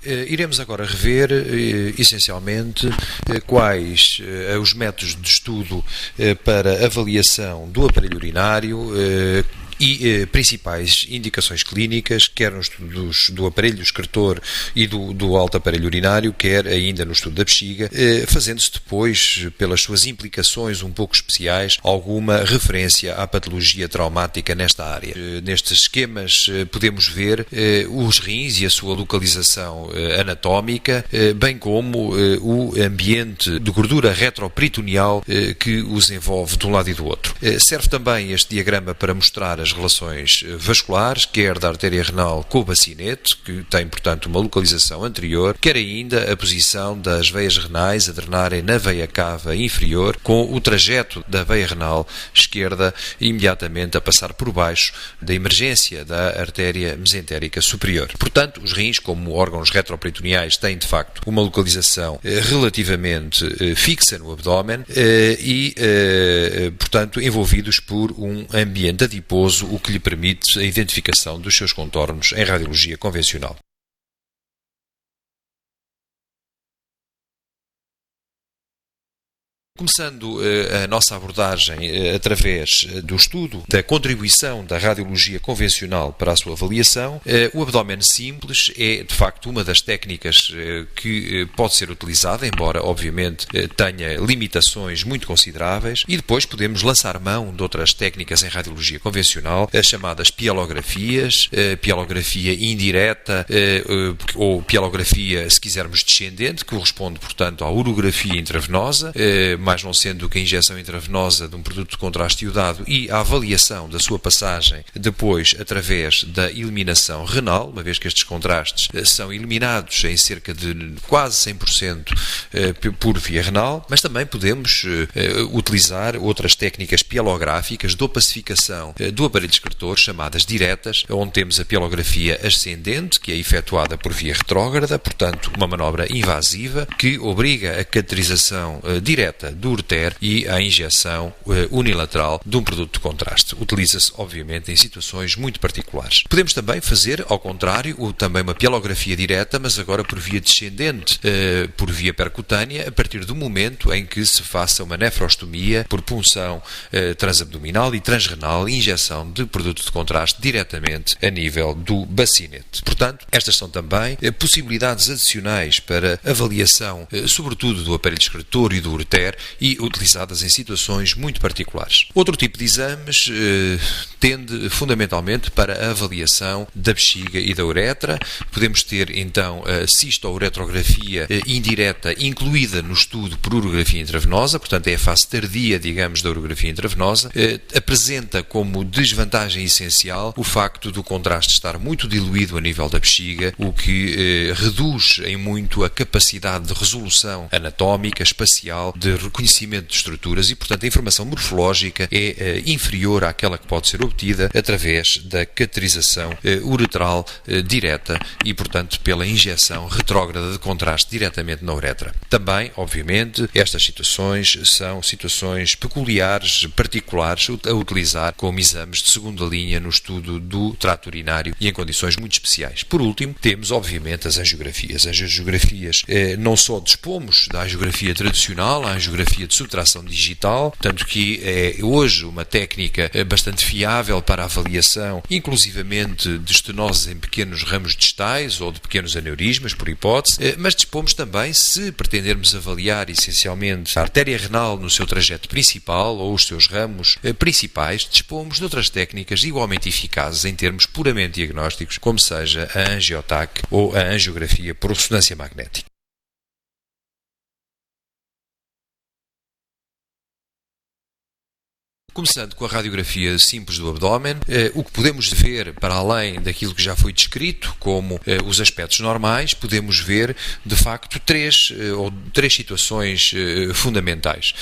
Iremos agora rever, essencialmente, quais os métodos de estudo para avaliação do aparelho urinário e principais indicações clínicas, quer no estudo do aparelho excretor e do alto aparelho urinário, quer ainda no estudo da bexiga, fazendo-se depois, pelas suas implicações um pouco especiais, alguma referência à patologia traumática nesta área. Nestes esquemas podemos ver os rins e a sua localização anatómica, bem como o ambiente de gordura retroperitoneal que os envolve de um lado e do outro. Serve também este diagrama para mostrar as relações vasculares, quer da artéria renal com o bacinete, que tem, portanto, uma localização anterior, quer ainda a posição das veias renais a drenarem na veia cava inferior, com o trajeto da veia renal esquerda imediatamente a passar por baixo da emergência da artéria mesentérica superior. Portanto, os rins, como órgãos retroperitoneais, têm, de facto, uma localização relativamente fixa no abdômen e, portanto, envolvidos por um ambiente adiposo, o que lhe permite a identificação dos seus contornos em radiologia convencional. Começando a nossa abordagem através do estudo da contribuição da radiologia convencional para a sua avaliação, o abdômen simples é, de facto, uma das técnicas que pode ser utilizada, embora, obviamente, tenha limitações muito consideráveis, e depois podemos lançar mão de outras técnicas em radiologia convencional, as chamadas pialografias, pialografia indireta ou pialografia, se quisermos, descendente, que corresponde, portanto, à urografia intravenosa, mais não sendo que a injeção intravenosa de um produto de contraste iodado, e a avaliação da sua passagem depois através da eliminação renal, uma vez que estes contrastes são eliminados em cerca de quase 100% por via renal, mas também podemos utilizar outras técnicas pielográficas de opacificação do aparelho excretor, chamadas diretas, onde temos a pielografia ascendente, que é efetuada por via retrógrada, portanto uma manobra invasiva que obriga a cateterização direta do ureter e à injeção unilateral de um produto de contraste. Utiliza-se, obviamente, em situações muito particulares. Podemos também fazer, ao contrário, também uma pielografia direta, mas agora por via descendente, por via percutânea, a partir do momento em que se faça uma nefrostomia por punção transabdominal e transrenal, injeção de produto de contraste diretamente a nível do bacinete. Portanto, estas são também possibilidades adicionais para avaliação, sobretudo do aparelho excretor e do ureter, e utilizadas em situações muito particulares. Outro tipo de exames tende fundamentalmente para a avaliação da bexiga e da uretra. Podemos ter então a cistouretrografia indireta incluída no estudo por urografia intravenosa, portanto é a fase tardia, digamos, da urografia intravenosa. Apresenta como desvantagem essencial o facto do contraste estar muito diluído a nível da bexiga, o que reduz em muito a capacidade de resolução anatómica, espacial, de reconhecimento de estruturas e, portanto, a informação morfológica é inferior àquela que pode ser obtida através da cateterização uretral direta e, portanto, pela injeção retrógrada de contraste diretamente na uretra. Também, obviamente, estas situações são situações peculiares, particulares, a utilizar como exames de segunda linha no estudo do trato urinário e em condições muito especiais. Por último, temos, obviamente, as angiografias. As angiografias, não só dispomos da angiografia tradicional, a angiografia de subtração digital, tanto que é hoje uma técnica bastante fiável para a avaliação, inclusivamente de estenoses em pequenos ramos distais ou de pequenos aneurismas, por hipótese, mas dispomos também, se pretendermos avaliar essencialmente a artéria renal no seu trajeto principal ou os seus ramos principais, dispomos de outras técnicas igualmente eficazes em termos puramente diagnósticos, como seja a angiotac ou a angiografia por ressonância magnética. Começando com a radiografia simples do abdômen, o que podemos ver, para além daquilo que já foi descrito, como os aspectos normais, podemos ver, de facto, três situações fundamentais.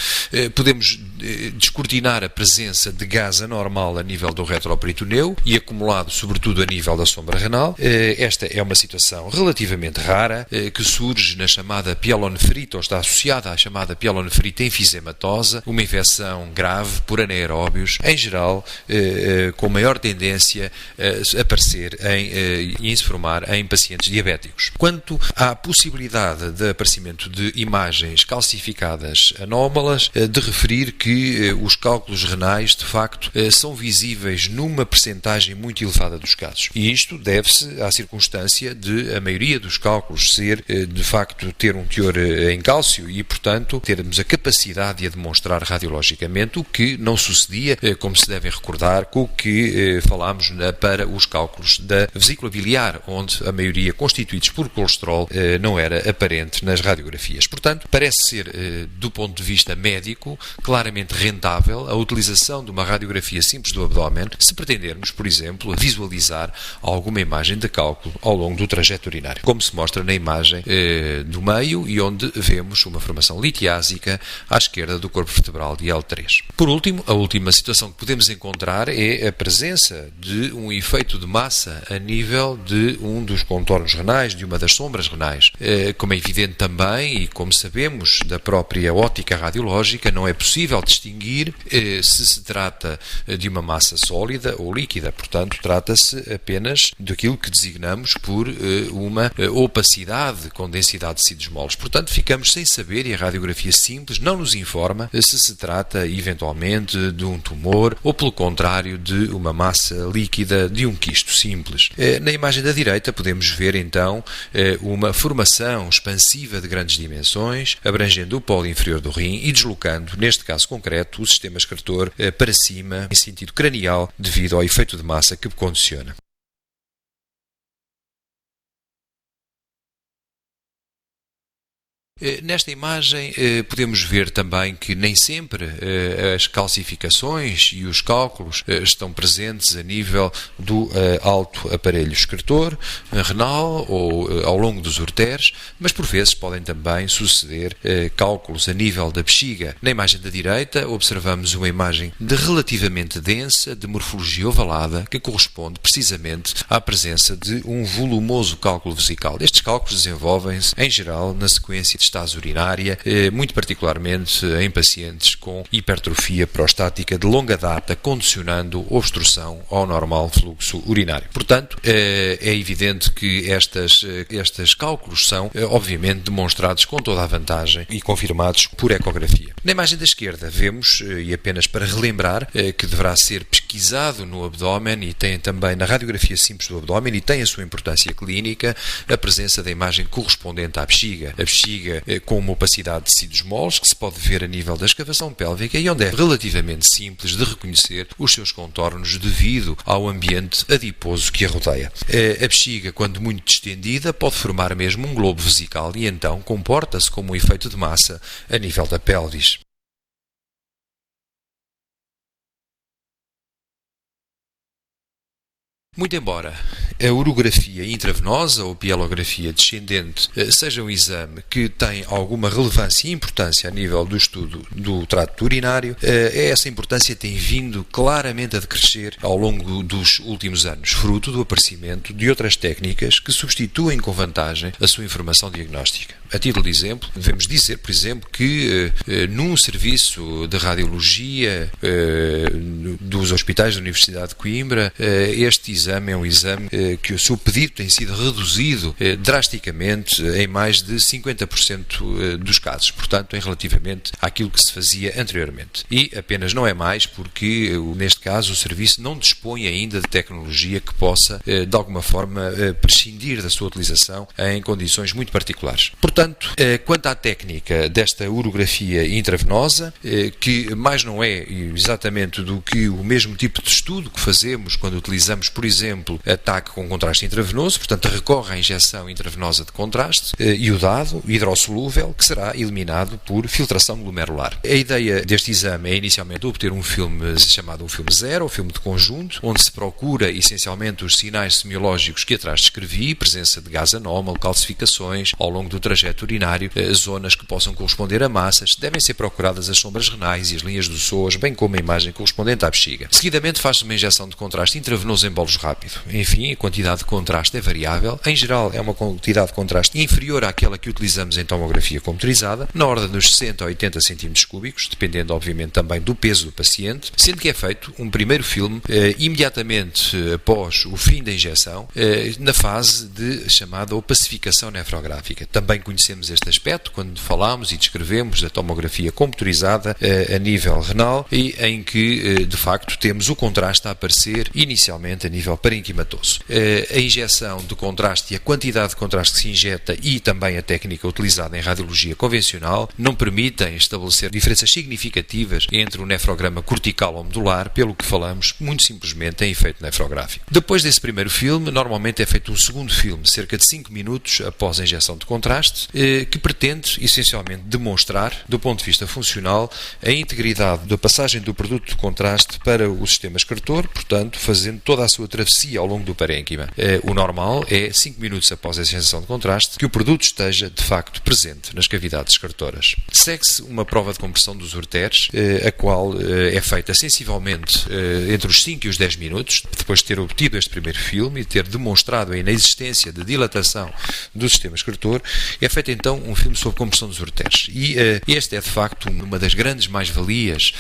Podemos descortinar a presença de gás anormal a nível do retroperitoneu e acumulado, sobretudo, a nível da sombra renal. Esta é uma situação relativamente rara, que surge na chamada pielonefrite, ou está associada à chamada pielonefrite enfisematosa, uma infecção grave por anerose anaeróbios, em geral, com maior tendência a aparecer e se formar em pacientes diabéticos. Quanto à possibilidade de aparecimento de imagens calcificadas anómalas, de referir que os cálculos renais, de facto, são visíveis numa percentagem muito elevada dos casos. E isto deve-se à circunstância de a maioria dos cálculos ser, de facto, ter um teor em cálcio e, portanto, termos a capacidade de a demonstrar radiologicamente, o que não sucedia, como se devem recordar, com o que falámos para os cálculos da vesícula biliar, onde a maioria constituídos por colesterol não era aparente nas radiografias. Portanto, parece ser, do ponto de vista médico, claramente rentável a utilização de uma radiografia simples do abdômen se pretendermos, por exemplo, visualizar alguma imagem de cálculo ao longo do trajeto urinário, como se mostra na imagem do meio e onde vemos uma formação litiásica à esquerda do corpo vertebral de L3. Por último, a última situação que podemos encontrar é a presença de um efeito de massa a nível de um dos contornos renais, de uma das sombras renais. Como é evidente também, e como sabemos da própria óptica radiológica, não é possível distinguir se trata de uma massa sólida ou líquida. Portanto, trata-se apenas daquilo que designamos por uma opacidade com densidade de tecidos moles. Portanto, ficamos sem saber, e a radiografia simples não nos informa se trata eventualmente de um tumor ou, pelo contrário, de uma massa líquida, de um quisto simples. Na imagem da direita podemos ver então uma formação expansiva de grandes dimensões, abrangendo o polo inferior do rim e deslocando, neste caso concreto, o sistema excretor para cima em sentido cranial devido ao efeito de massa que condiciona. Nesta imagem podemos ver também que nem sempre as calcificações e os cálculos estão presentes a nível do alto aparelho excretor renal ou ao longo dos ureteres, mas por vezes podem também suceder cálculos a nível da bexiga. Na imagem da direita observamos uma imagem relativamente densa, de morfologia ovalada, que corresponde precisamente à presença de um volumoso cálculo vesical. Estes cálculos desenvolvem-se, em geral, na sequência de estase urinária, muito particularmente em pacientes com hipertrofia prostática de longa data, condicionando obstrução ao normal fluxo urinário. Portanto, é evidente que estes cálculos são, obviamente, demonstrados com toda a vantagem e confirmados por ecografia. Na imagem da esquerda vemos, e apenas para relembrar, que deverá ser pesquisado no abdômen e tem também na radiografia simples do abdômen e tem a sua importância clínica, a presença da imagem correspondente à bexiga. A bexiga com uma opacidade de tecidos moles que se pode ver a nível da escavação pélvica e onde é relativamente simples de reconhecer os seus contornos devido ao ambiente adiposo que a rodeia. A bexiga, quando muito distendida, pode formar mesmo um globo vesical e então comporta-se como um efeito de massa a nível da pelvis. Muito embora a urografia intravenosa ou pielografia descendente seja um exame que tem alguma relevância e importância a nível do estudo do trato urinário, essa importância tem vindo claramente a decrescer ao longo dos últimos anos, fruto do aparecimento de outras técnicas que substituem com vantagem a sua informação diagnóstica. A título de exemplo, devemos dizer, por exemplo, que num serviço de radiologia dos hospitais da Universidade de Coimbra, este exame é um exame que o seu pedido tem sido reduzido drasticamente em mais de 50% dos casos, portanto, em relativamente àquilo que se fazia anteriormente. E apenas não é mais porque, neste caso, o serviço não dispõe ainda de tecnologia que possa, de alguma forma, prescindir da sua utilização em condições muito particulares. Portanto, quanto à técnica desta urografia intravenosa, que mais não é exatamente do que o mesmo tipo de estudo que fazemos quando utilizamos, por exemplo, ataque com contraste intravenoso, portanto recorre à injeção intravenosa de contraste, iodado, hidrossolúvel, que será eliminado por filtração glomerular. A ideia deste exame é inicialmente obter um filme chamado um filme zero, ou filme de conjunto, onde se procura essencialmente os sinais semiológicos que atrás descrevi, presença de gás anómalo, calcificações ao longo do trajeto urinário, zonas que possam corresponder a massas, devem ser procuradas as sombras renais e as linhas do psoas, bem como a imagem correspondente à bexiga. Seguidamente faz-se uma injeção de contraste intravenoso em bolos rápido. Enfim, a quantidade de contraste é variável. Em geral, é uma quantidade de contraste inferior àquela que utilizamos em tomografia computerizada, na ordem dos 60 a 80 cm3, dependendo, obviamente, também do peso do paciente, sendo que é feito um primeiro filme imediatamente após o fim da injeção, na fase de chamada opacificação nefrográfica. Também conhecemos este aspecto quando falamos e descrevemos da tomografia computerizada a nível renal, e em que, de facto, temos o contraste a aparecer inicialmente a nível parenquimatoso. A injeção de contraste e a quantidade de contraste que se injeta e também a técnica utilizada em radiologia convencional não permitem estabelecer diferenças significativas entre o nefrograma cortical ou medular, pelo que falamos muito simplesmente em efeito nefrográfico. Depois desse primeiro filme, normalmente é feito um segundo filme, cerca de 5 minutos após a injeção de contraste, que pretende essencialmente demonstrar, do ponto de vista funcional, a integridade da passagem do produto de contraste para o sistema excretor, portanto, fazendo toda a sua travessia ao longo do parênquima. O normal é 5 minutos após a injeção de contraste que o produto esteja, de facto, presente nas cavidades excretoras. Segue-se uma prova de compressão dos ureteres, a qual é feita sensivelmente entre os 5 e os 10 minutos, depois de ter obtido este primeiro filme e ter demonstrado a inexistência de dilatação do sistema excretor, é feito então um filme sobre compressão dos ureteres. E este é, de facto, uma das grandes mais-valias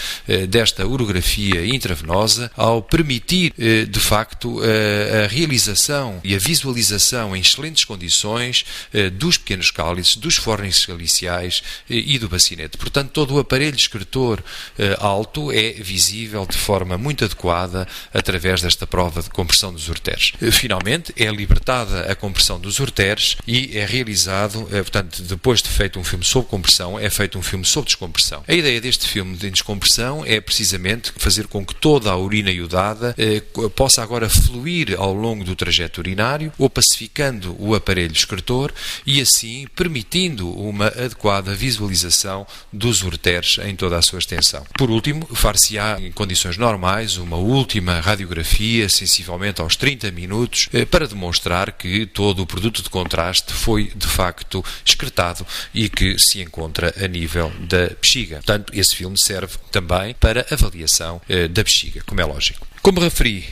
desta urografia intravenosa, ao permitir, de facto, a realização e a visualização em excelentes condições dos pequenos cálices, dos fórnix caliciais e do bacinete. Portanto, todo o aparelho excretor alto é visível de forma muito adequada através desta prova de compressão dos ureteres. Finalmente, é libertada a compressão dos ureteres e é realizado, portanto, depois de feito um filme sobre compressão, é feito um filme sobre descompressão. A ideia deste filme de descompressão é precisamente fazer com que toda a urina iodada possa agora fluir ao longo do trajeto urinário, opacificando o aparelho excretor e assim permitindo uma adequada visualização dos ureteres em toda a sua extensão. Por último, far-se-á em condições normais uma última radiografia, sensivelmente aos 30 minutos, para demonstrar que todo o produto de contraste foi de facto excretado e que se encontra a nível da bexiga. Portanto, esse filme serve também para avaliação da bexiga, como é lógico. Como referi,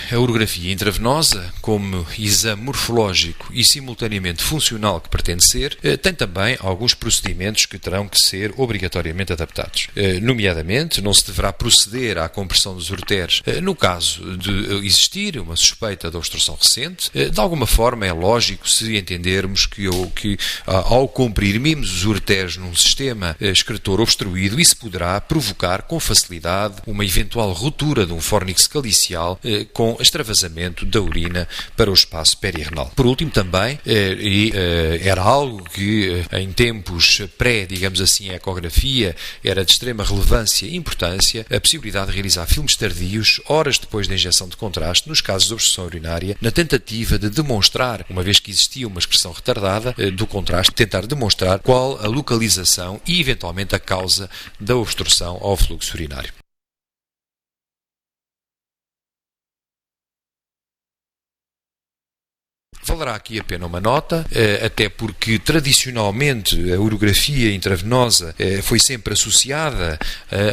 a urografia intravenosa, como exame morfológico e simultaneamente funcional que pretende ser, tem também alguns procedimentos que terão que ser obrigatoriamente adaptados. Nomeadamente, não se deverá proceder à compressão dos ureteres no caso de existir uma suspeita de obstrução recente. De alguma forma, é lógico se entendermos que ao comprimirmos os ureteres num sistema excretor obstruído, isso poderá provocar com facilidade uma eventual ruptura de um fórnix calicial com extravasamento da urina para o espaço perirenal. Por último também, era algo que em tempos digamos assim, a ecografia era de extrema relevância e importância, a possibilidade de realizar filmes tardios, horas depois da injeção de contraste, nos casos de obstrução urinária, na tentativa de demonstrar, uma vez que existia uma excreção retardada do contraste, tentar demonstrar qual a localização e eventualmente a causa da obstrução ao fluxo urinário. Valerá aqui a pena uma nota, até porque tradicionalmente a urografia intravenosa foi sempre associada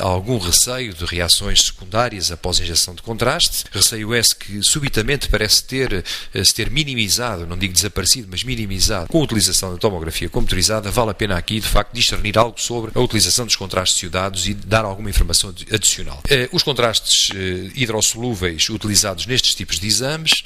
a algum receio de reações secundárias após a injeção de contraste. Receio esse que subitamente parece se ter minimizado, não digo desaparecido, mas minimizado com a utilização da tomografia computerizada. Vale a pena aqui, de facto, discernir algo sobre a utilização dos contrastes iodados e dar alguma informação adicional. Os contrastes hidrossolúveis utilizados nestes tipos de exames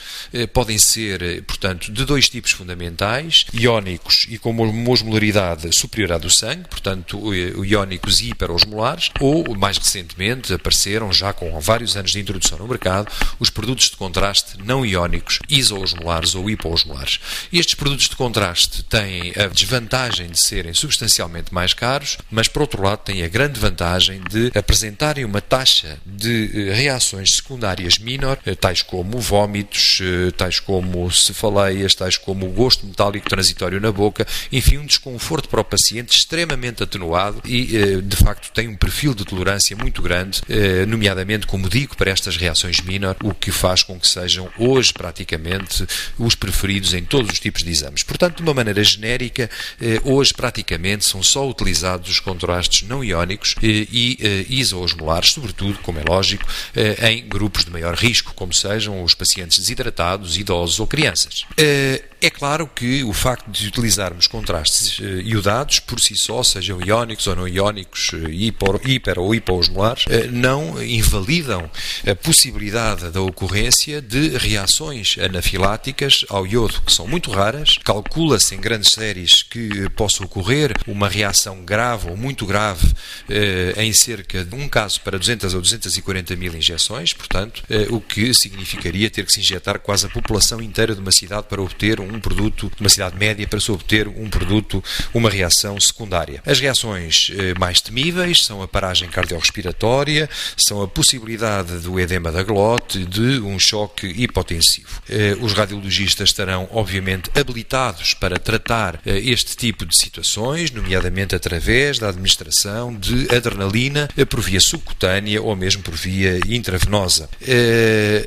podem ser, portanto, de dois tipos fundamentais, iónicos e com uma osmolaridade superior à do sangue, portanto, iónicos e hiperosmolares, ou, mais recentemente, apareceram, já com vários anos de introdução no mercado, os produtos de contraste não iónicos, isoosmolares ou hipoosmolares. Estes produtos de contraste têm a desvantagem de serem substancialmente mais caros, mas, por outro lado, têm a grande vantagem de apresentarem uma taxa de reações secundárias menor, tais como vômitos, tais como cefaleia, celeias, tais como o gosto metálico transitório na boca, enfim, um desconforto para o paciente extremamente atenuado e, de facto, tem um perfil de tolerância muito grande, nomeadamente, como digo, para estas reações minor, o que faz com que sejam hoje praticamente os preferidos em todos os tipos de exames. Portanto, de uma maneira genérica, hoje praticamente são só utilizados os contrastes não iónicos e isoosmolares, sobretudo, como é lógico, em grupos de maior risco, como sejam os pacientes desidratados, idosos ou crianças. É claro que o facto de utilizarmos contrastes iodados por si só, sejam iónicos ou não iónicos, hiper ou hipoosmolares, não invalidam a possibilidade da ocorrência de reações anafiláticas ao iodo, que são muito raras. Calcula-se em grandes séries que possa ocorrer uma reação grave ou muito grave em cerca de um caso para 200 ou 240 mil injeções, portanto, o que significaria ter que se injetar quase a população inteira de uma cidade para obter um produto, de uma cidade média, para se obter um produto, uma reação secundária. As reações mais temíveis são a paragem cardiorrespiratória, são a possibilidade do edema da glote, de um choque hipotensivo. Os radiologistas estarão, obviamente, habilitados para tratar este tipo de situações, nomeadamente através da administração de adrenalina por via subcutânea ou mesmo por via intravenosa.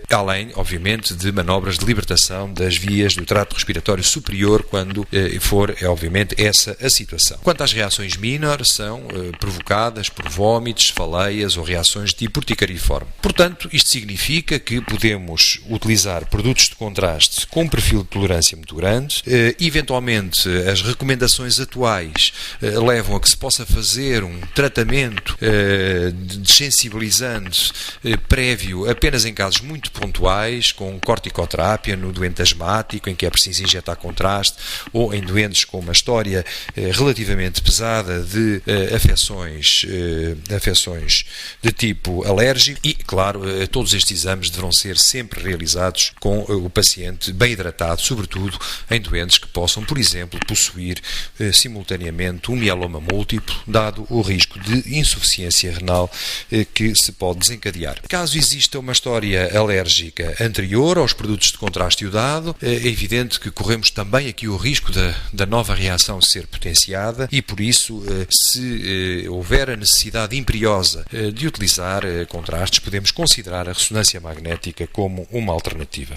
Além, obviamente, de manobras de libertação das vias do trato respiratório superior quando for, obviamente, essa a situação. Quanto às reações minor, são provocadas por vômitos, faleias ou reações de tipo urticariforme. Portanto, isto significa que podemos utilizar produtos de contraste com um perfil de tolerância muito grande. Eventualmente, as recomendações atuais levam a que se possa fazer um tratamento desensibilizante prévio apenas em casos muito pontuais, com corticoterápia no doente asmático, em que é preciso injetar contraste, ou em doentes com uma história relativamente pesada de afecções de tipo alérgico e, claro, todos estes exames deverão ser sempre realizados com o paciente bem hidratado, sobretudo em doentes que possam, por exemplo, possuir simultaneamente um mieloma múltiplo, dado o risco de insuficiência renal que se pode desencadear. Caso exista uma história alérgica anterior aos produtos de contraste iodado, é evidente que corremos também aqui o risco da nova reação ser potenciada e, por isso, se houver a necessidade imperiosa de utilizar contrastes, podemos considerar a ressonância magnética como uma alternativa.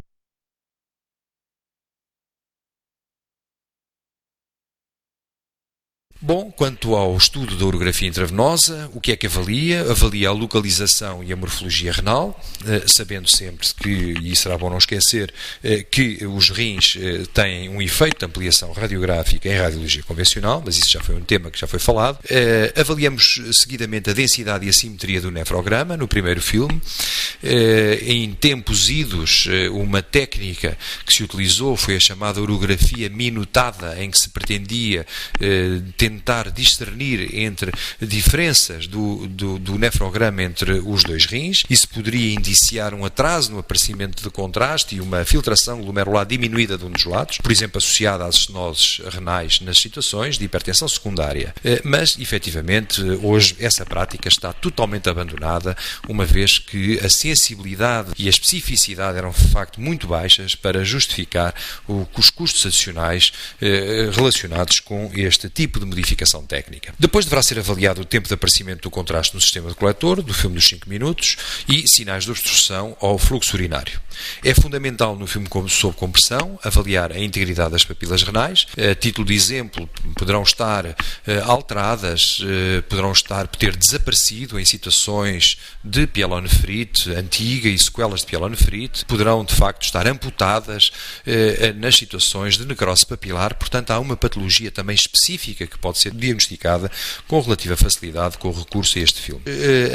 Bom, quanto ao estudo da urografia intravenosa, o que é que avalia? Avalia a localização e a morfologia renal, sabendo sempre que, e será bom não esquecer, que os rins têm um efeito de ampliação radiográfica em radiologia convencional, mas isso já foi um tema que já foi falado. Avaliamos seguidamente a densidade e a simetria do nefrograma no primeiro filme. Em tempos idos, uma técnica que se utilizou foi a chamada urografia minutada, em que se pretendia tentar discernir entre diferenças do nefrograma entre os dois rins. Isso poderia indiciar um atraso no aparecimento de contraste e uma filtração glomerular diminuída de um dos lados, por exemplo, associada às estenoses renais nas situações de hipertensão secundária. Mas, efetivamente, hoje essa prática está totalmente abandonada, uma vez que a sensibilidade e a especificidade eram, de facto, muito baixas para justificar os custos adicionais relacionados com este tipo de modificação técnica. Depois deverá ser avaliado o tempo de aparecimento do contraste no sistema de coletor, do filme dos 5 minutos, e sinais de obstrução ao fluxo urinário. É fundamental no filme sob compressão avaliar a integridade das papilas renais. A título de exemplo, poderão estar alteradas, poderão ter desaparecido em situações de pielonefrite antiga e sequelas de pielonefrite, poderão de facto estar amputadas nas situações de necrose papilar. Portanto, há uma patologia também específica que pode ser diagnosticada com relativa facilidade com o recurso a este filme.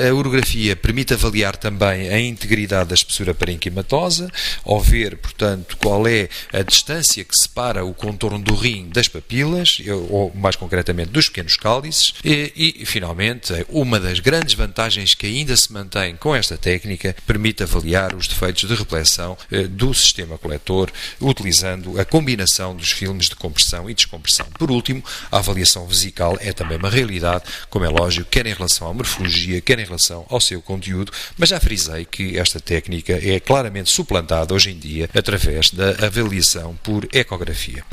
A urografia permite avaliar também a integridade da espessura parenquimatosa, ao ver, portanto, qual é a distância que separa o contorno do rim das papilas, ou mais concretamente dos pequenos cálices, e finalmente, uma das grandes vantagens que ainda se mantém com esta técnica, permite avaliar os defeitos de reflexão do sistema coletor, utilizando a combinação dos filmes de compressão e descompressão. Por último, a avaliação alteração vesical é também uma realidade, como é lógico, quer em relação à morfologia, quer em relação ao seu conteúdo, mas já frisei que esta técnica é claramente suplantada hoje em dia através da avaliação por ecografia.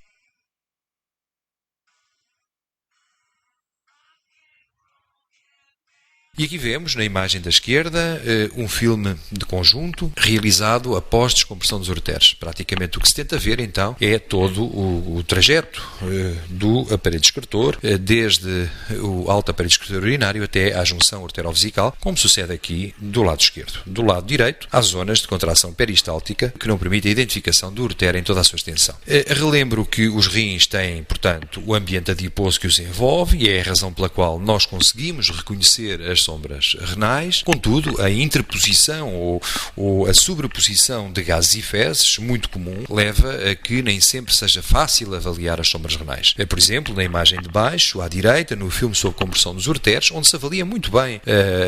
E aqui vemos, na imagem da esquerda, um filme de conjunto realizado após descompressão dos ureteres. Praticamente o que se tenta ver, então, é todo o trajeto do aparelho excretor, desde o alto aparelho excretor urinário até à junção ureterovesical, como sucede aqui do lado esquerdo. Do lado direito, há zonas de contração peristáltica que não permitem a identificação do ureter em toda a sua extensão. Relembro que os rins têm, portanto, o ambiente adiposo que os envolve e é a razão pela qual nós conseguimos reconhecer as sombras renais. Contudo, a interposição ou a sobreposição de gases e fezes, muito comum, leva a que nem sempre seja fácil avaliar as sombras renais. Por exemplo, na imagem de baixo, à direita, no filme sobre compressão dos ureteres, onde se avalia muito bem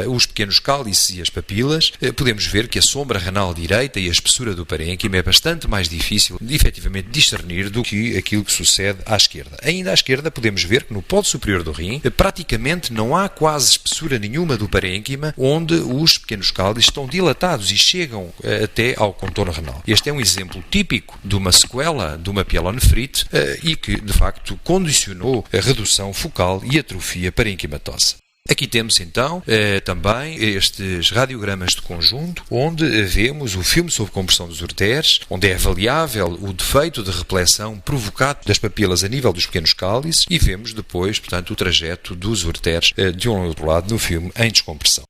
os pequenos cálices e as papilas, podemos ver que a sombra renal direita e a espessura do parênquima é bastante mais difícil de efetivamente discernir do que aquilo que sucede à esquerda. Ainda à esquerda podemos ver que no pódio superior do rim praticamente não há quase espessura nenhuma do parênquima, onde os pequenos cálices estão dilatados e chegam até ao contorno renal. Este é um exemplo típico de uma sequela de uma pielonefrite e que, de facto, condicionou a redução focal e atrofia parenquimatosa. Aqui temos então também estes radiogramas de conjunto, onde vemos o filme sobre compressão dos ureteres, onde é avaliável o defeito de reflexão provocado das papilas a nível dos pequenos cálices e vemos depois, portanto, o trajeto dos ureteres de um ou outro lado no filme em descompressão.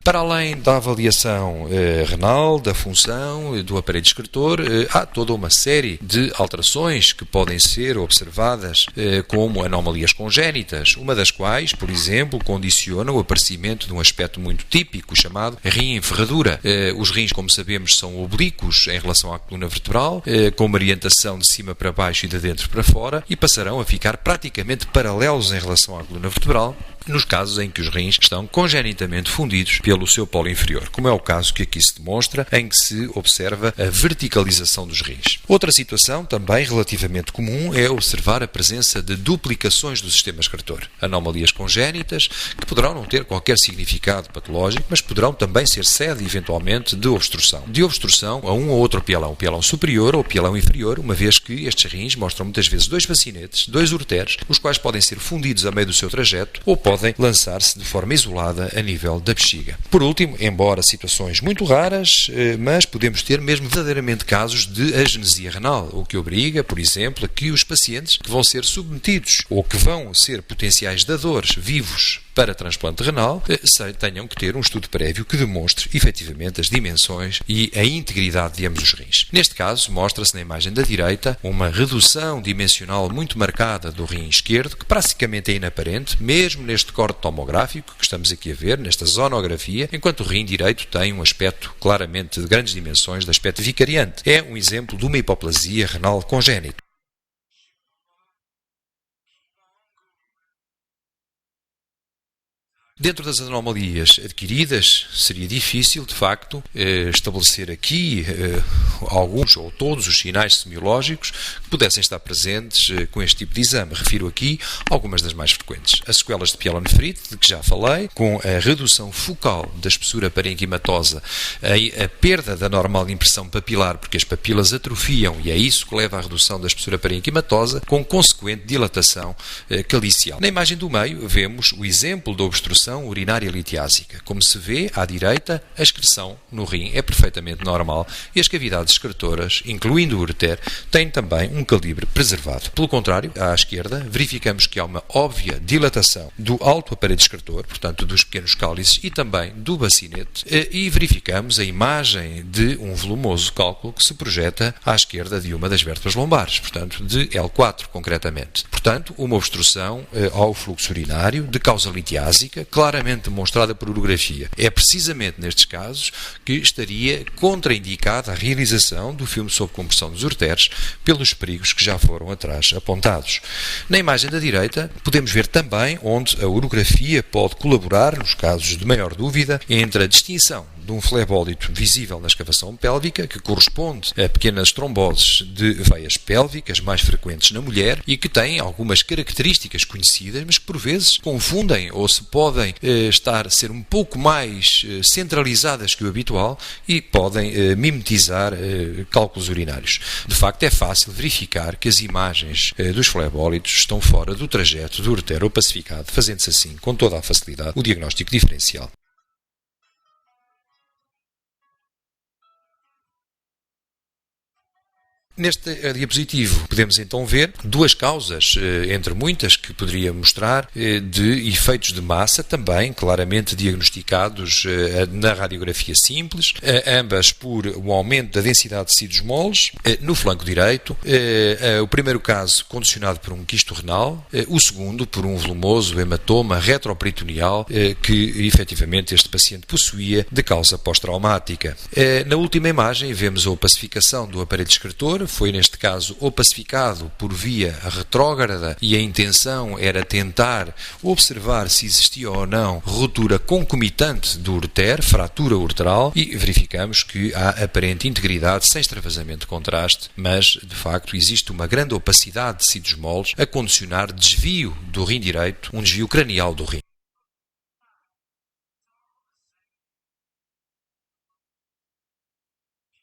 Para além da avaliação renal, da função do aparelho excretor, há toda uma série de alterações que podem ser observadas como anomalias congénitas, uma das quais, por exemplo, condiciona o aparecimento de um aspecto muito típico chamado rim em ferradura. Os rins, como sabemos, são oblíquos em relação à coluna vertebral, com uma orientação de cima para baixo e de dentro para fora, e passarão a ficar praticamente paralelos em relação à coluna vertebral, nos casos em que os rins estão congenitamente fundidos pelo seu polo inferior, como é o caso que aqui se demonstra, em que se observa a verticalização dos rins. Outra situação, também relativamente comum, é observar a presença de duplicações do sistema excretor. Anomalias congénitas que poderão não ter qualquer significado patológico, mas poderão também ser sede, eventualmente, de obstrução. De obstrução a um ou outro pielão superior ou pielão inferior, uma vez que estes rins mostram muitas vezes dois bacinetes, dois ureteres, os quais podem ser fundidos a meio do seu trajeto ou podem lançar-se de forma isolada a nível da bexiga. Por último, embora situações muito raras, mas podemos ter mesmo verdadeiramente casos de agenesia renal, o que obriga, por exemplo, a que os pacientes que vão ser submetidos ou que vão ser potenciais dadores vivos para transplante renal, tenham que ter um estudo prévio que demonstre efetivamente as dimensões e a integridade de ambos os rins. Neste caso, mostra-se na imagem da direita uma redução dimensional muito marcada do rim esquerdo, que praticamente é inaparente, mesmo neste corte tomográfico que estamos aqui a ver, nesta zonografia, enquanto o rim direito tem um aspecto claramente de grandes dimensões, de aspecto vicariante. É um exemplo de uma hipoplasia renal congénita. Dentro das anomalias adquiridas, seria difícil, de facto, estabelecer aqui alguns ou todos os sinais semiológicos que pudessem estar presentes com este tipo de exame. Refiro aqui algumas das mais frequentes. As sequelas de pielonefrite, de que já falei, com a redução focal da espessura parenquimatosa, a perda da normal impressão papilar, porque as papilas atrofiam e é isso que leva à redução da espessura parenquimatosa, com consequente dilatação calicial. Na imagem do meio, vemos o exemplo da obstrução urinária litiásica. Como se vê, à direita, a excreção no rim é perfeitamente normal e as cavidades excretoras, incluindo o ureter, têm também um calibre preservado. Pelo contrário, à esquerda, verificamos que há uma óbvia dilatação do alto aparelho excretor, portanto dos pequenos cálices e também do bacinete, e verificamos a imagem de um volumoso cálculo que se projeta à esquerda de uma das vértebras lombares, portanto de L4 concretamente. Portanto, uma obstrução ao fluxo urinário de causa litiásica, claramente demonstrada por urografia. É precisamente nestes casos que estaria contraindicada a realização do filme sob compressão dos ureteres pelos perigos que já foram atrás apontados. Na imagem da direita, podemos ver também onde a urografia pode colaborar, nos casos de maior dúvida, entre a distinção de um flebólito visível na escavação pélvica, que corresponde a pequenas tromboses de veias pélvicas mais frequentes na mulher e que têm algumas características conhecidas, mas que por vezes confundem ou se podem ser um pouco mais centralizadas que o habitual e podem mimetizar cálculos urinários. De facto, é fácil verificar que as imagens dos flebólitos estão fora do trajeto do ureter opacificado, fazendo-se assim, com toda a facilidade, o diagnóstico diferencial. Neste diapositivo podemos então ver duas causas, entre muitas, que poderia mostrar, de efeitos de massa, também claramente diagnosticados na radiografia simples, ambas por um aumento da densidade de tecidos moles, no flanco direito, o primeiro caso condicionado por um quisto renal, o segundo por um volumoso hematoma retroperitoneal que efetivamente este paciente possuía de causa pós-traumática. Na última imagem vemos a opacificação do aparelho excretor. Foi neste caso opacificado por via retrógrada e a intenção era tentar observar se existia ou não ruptura concomitante do ureter, fratura ureteral, e verificamos que há aparente integridade sem extravasamento de contraste, mas de facto existe uma grande opacidade de tecidos moles a condicionar desvio do rim direito, um desvio cranial do rim.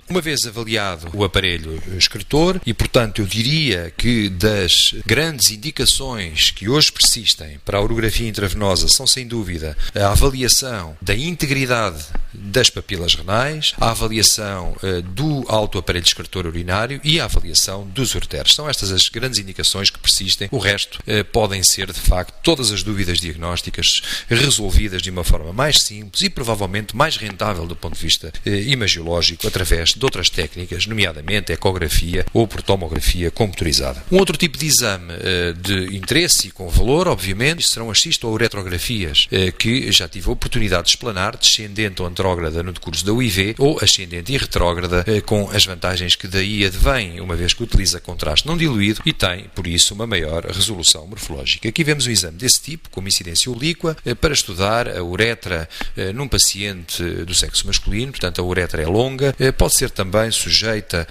Uma vez avaliado o aparelho excretor, e portanto eu diria que das grandes indicações que hoje persistem para a urografia intravenosa são sem dúvida a avaliação da integridade das papilas renais, a avaliação do alto aparelho excretor urinário e a avaliação dos ureteres. São estas as grandes indicações que persistem. O resto podem ser de facto todas as dúvidas diagnósticas resolvidas de uma forma mais simples e provavelmente mais rentável do ponto de vista imagiológico através de outras técnicas, nomeadamente ecografia ou por tomografia computadorizada. Um outro tipo de exame de interesse e com valor, obviamente, serão as cistouretrografias, que já tive a oportunidade de explanar, descendente ou antrógrada no decurso da UIV, ou ascendente e retrógrada, com as vantagens que daí advêm, uma vez que utiliza contraste não diluído e tem, por isso, uma maior resolução morfológica. Aqui vemos um exame desse tipo, com incidência oblíqua, para estudar a uretra num paciente do sexo masculino, portanto a uretra é longa, pode ser também sujeita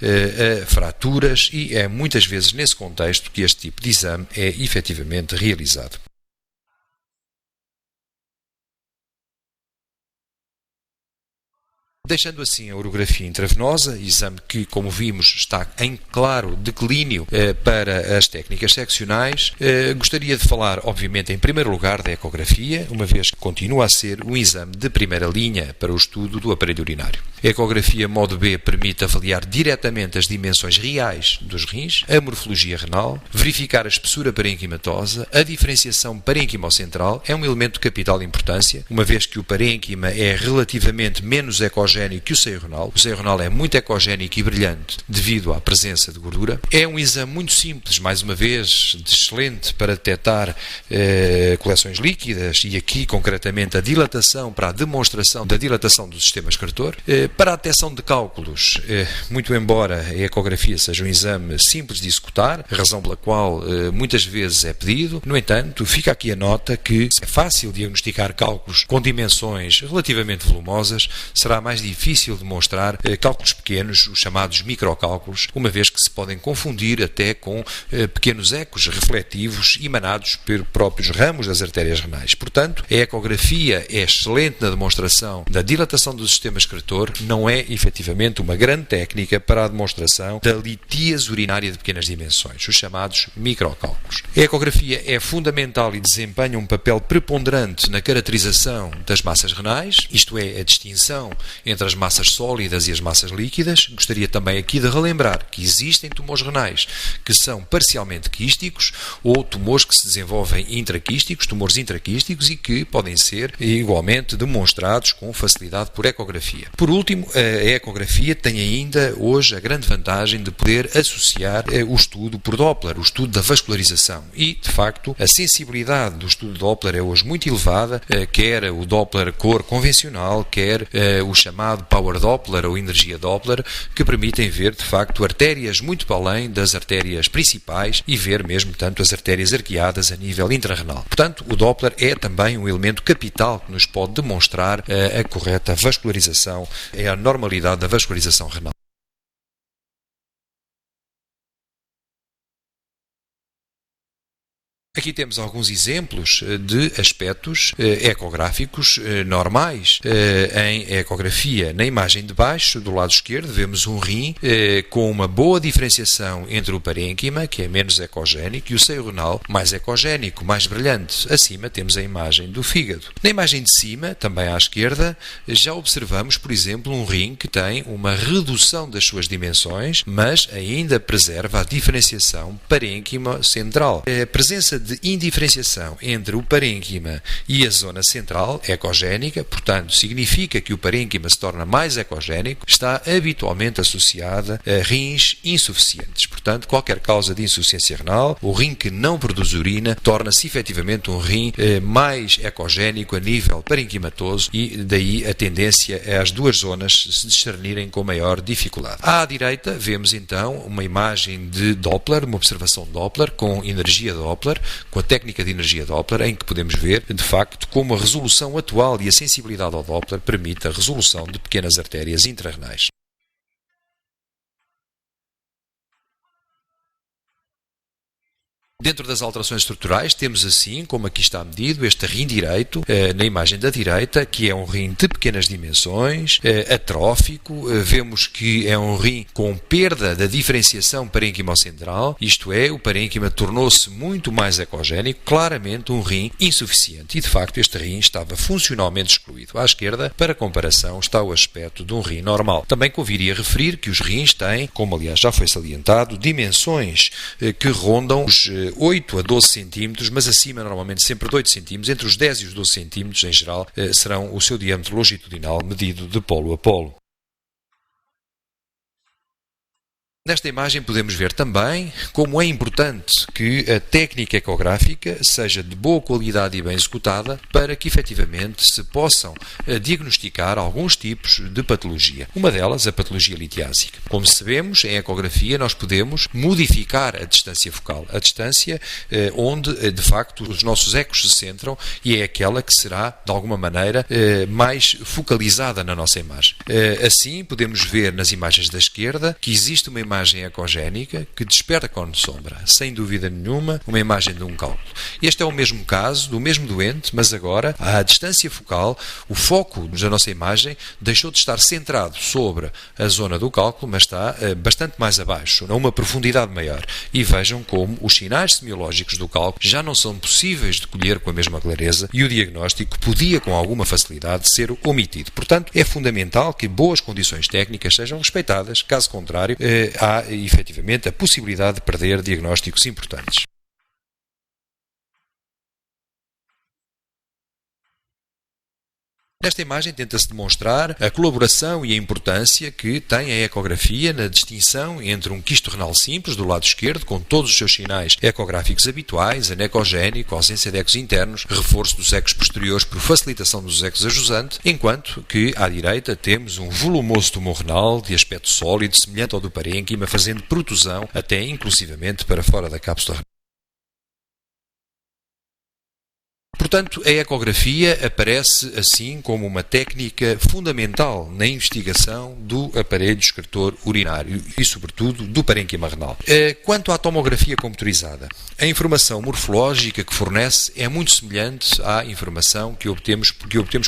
a fraturas e é muitas vezes nesse contexto que este tipo de exame é efetivamente realizado. Deixando assim a urografia intravenosa, exame que, como vimos, está em claro declínio para as técnicas seccionais, gostaria de falar, obviamente, em primeiro lugar da ecografia, uma vez que continua a ser um exame de primeira linha para o estudo do aparelho urinário. A ecografia modo B permite avaliar diretamente as dimensões reais dos rins, a morfologia renal, verificar a espessura parenquimatosa, a diferenciação parenquimocentral é um elemento de capital importância, uma vez que o parênquima é relativamente menos ecogénico que o seio renal. O seio renal é muito ecogénico e brilhante devido à presença de gordura. É um exame muito simples, mais uma vez, excelente para detectar coleções líquidas e aqui concretamente a dilatação, para a demonstração da dilatação do sistema excretor. Para a detecção de cálculos, muito embora a ecografia seja um exame simples de executar, razão pela qual muitas vezes é pedido, no entanto, fica aqui a nota que é fácil diagnosticar cálculos com dimensões relativamente volumosas, será mais difícil demonstrar cálculos pequenos, os chamados microcálculos, uma vez que se podem confundir até com pequenos ecos refletivos emanados por próprios ramos das artérias renais. Portanto, a ecografia é excelente na demonstração da dilatação do sistema excretor, não é efetivamente uma grande técnica para a demonstração da litíase urinária de pequenas dimensões, os chamados microcálculos. A ecografia é fundamental e desempenha um papel preponderante na caracterização das massas renais, isto é, a distinção entre as massas sólidas e as massas líquidas. Gostaria também aqui de relembrar que existem tumores renais que são parcialmente quísticos ou tumores que se desenvolvem intraquísticos, tumores intraquísticos e que podem ser igualmente demonstrados com facilidade por ecografia. Por último, último, a ecografia tem ainda hoje a grande vantagem de poder associar o estudo por Doppler, o estudo da vascularização. E, de facto, a sensibilidade do estudo Doppler é hoje muito elevada, quer o Doppler cor convencional, quer o chamado Power Doppler ou energia Doppler, que permitem ver, de facto, artérias muito para além das artérias principais e ver mesmo, tanto as artérias arqueadas a nível intrarrenal. Portanto, o Doppler é também um elemento capital que nos pode demonstrar a correta vascularização, é a normalidade da vascularização renal. Aqui temos alguns exemplos de aspectos ecográficos normais. Em ecografia, na imagem de baixo, do lado esquerdo, vemos um rim com uma boa diferenciação entre o parênquima, que é menos ecogénico, e o seio renal, mais ecogénico, mais brilhante. Acima temos a imagem do fígado. Na imagem de cima, também à esquerda, já observamos, por exemplo, um rim que tem uma redução das suas dimensões, mas ainda preserva a diferenciação parênquima central. A presença de indiferenciação entre o parênquima e a zona central, ecogénica, portanto, significa que o parênquima se torna mais ecogénico, está habitualmente associada a rins insuficientes. Portanto, qualquer causa de insuficiência renal, o rim que não produz urina, torna-se efetivamente um rim mais ecogénico a nível parenquimatoso e daí a tendência é as duas zonas se discernirem com maior dificuldade. À direita, vemos então uma imagem de Doppler, uma observação Doppler com energia Doppler, com a técnica de energia Doppler, em que podemos ver, de facto, como a resolução atual e a sensibilidade ao Doppler permite a resolução de pequenas artérias intrarrenais. Dentro das alterações estruturais, temos assim, como aqui está medido, este rim direito, na imagem da direita, que é um rim de pequenas dimensões, atrófico. Vemos que é um rim com perda da diferenciação parênquimo-central, isto é, o parênquima tornou-se muito mais ecogénico, claramente um rim insuficiente. E, de facto, este rim estava funcionalmente excluído. À esquerda, para comparação, está o aspecto de um rim normal. Também conviria referir que os rins têm, como aliás já foi salientado, dimensões que rondam os 8 a 12 centímetros, mas acima normalmente sempre de 8 centímetros, entre os 10 e os 12 centímetros em geral, serão o seu diâmetro longitudinal medido de polo a polo. Nesta imagem podemos ver também como é importante que a técnica ecográfica seja de boa qualidade e bem executada para que efetivamente se possam diagnosticar alguns tipos de patologia. Uma delas, a patologia litiásica. Como sabemos, em ecografia nós podemos modificar a distância focal, a distância onde de facto os nossos ecos se centram e é aquela que será de alguma maneira mais focalizada na nossa imagem. Assim podemos ver nas imagens da esquerda que existe uma imagem ecogénica que desperta cone de sombra, sem dúvida nenhuma, uma imagem de um cálculo. Este é o mesmo caso do mesmo doente, mas agora, à distância focal, o foco da nossa imagem deixou de estar centrado sobre a zona do cálculo, mas está bastante mais abaixo, a uma profundidade maior. E vejam como os sinais semiológicos do cálculo já não são possíveis de colher com a mesma clareza e o diagnóstico podia, com alguma facilidade, ser omitido. Portanto, é fundamental que boas condições técnicas sejam respeitadas, caso contrário, há efetivamente a possibilidade de perder diagnósticos importantes. Nesta imagem tenta-se demonstrar a colaboração e a importância que tem a ecografia na distinção entre um quisto renal simples, do lado esquerdo, com todos os seus sinais ecográficos habituais, anecogénico, ausência de ecos internos, reforço dos ecos posteriores por facilitação dos ecos a jusante, enquanto que à direita temos um volumoso tumor renal de aspecto sólido, semelhante ao do parênquima, fazendo protusão até inclusivamente para fora da cápsula renal. Portanto, a ecografia aparece assim como uma técnica fundamental na investigação do aparelho excretor urinário e, sobretudo, do parênquima renal. Quanto à tomografia computurizada, a informação morfológica que fornece é muito semelhante à informação que obtemos